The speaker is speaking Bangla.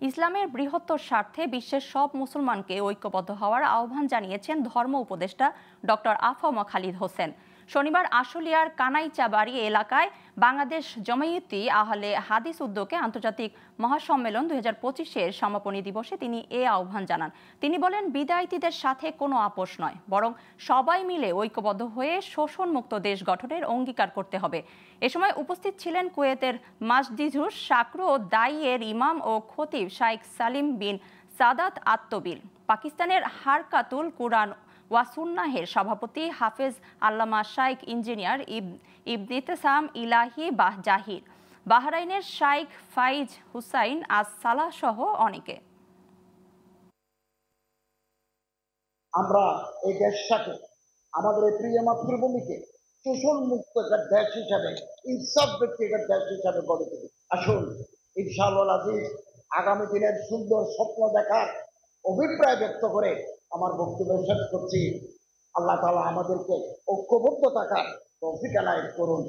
ইসলামের বৃহত্তর স্বার্থে বিশ্বের সব মুসলমানকে ঐক্যবদ্ধ হওয়ার আহ্বান জানিয়েছেন ধর্ম উপদেষ্টা ডক্টর আফম খালিদ হোসেন। শনিবার আশুলিয়ার কানাইচাবাড়ি এলাকায় বাংলাদেশ জমায়েতে আহলে হাদিস উদ্যোগে আন্তর্জাতিক মহাসম্মেলন 2025-এর সমাপনী দিবসে তিনি এ আহ্বান জানান। তিনি বলেন, বিদায়ীদের সাথে কোনো আপোষ নয়, বরং সবাই মিলে ঐক্যবদ্ধ হয়ে শোষণমুক্ত দেশ গঠনের অঙ্গীকার করতে হবে। এ সময় উপস্থিত ছিলেন কুয়েতের মাজদিজুর শাকর ও দাইয়ের ইমাম ও খতিব শাইখ সালিম বিন সাদাত আত্তবিল, পাকিস্তানের হারকাতুল কুরআন ওয়াসুন্নাহের সভাপতি হাফেজ আল্লামা শাইখ ইঞ্জিনিয়ার ইবনেতেসাম ইলাহি জাহির, বাহরাইনের শাইখ ফাইজ হুসাইন আজ সালাহ সহ অনেকে। আমরা এই দেশটাকে, আমাদের এই প্রিয় মাতৃভূমিকে শোষণ মুক্ত একটা দেশ হিসাবে, ইনসাফ ভিত্তিক একটা দেশ হিসাবে গড়ে তুলি। আসুন ইনশাআল্লাহ আজিজ আগামী দিনের সুন্দর স্বপ্ন দেখার অভিপ্রায় ব্যক্ত করে আমার বক্তব্য শেষ করছি। আল্লাহ তাআলা আমাদেরকে ঐক্যবদ্ধ থাকার তৌফিক এনায়েত করুন।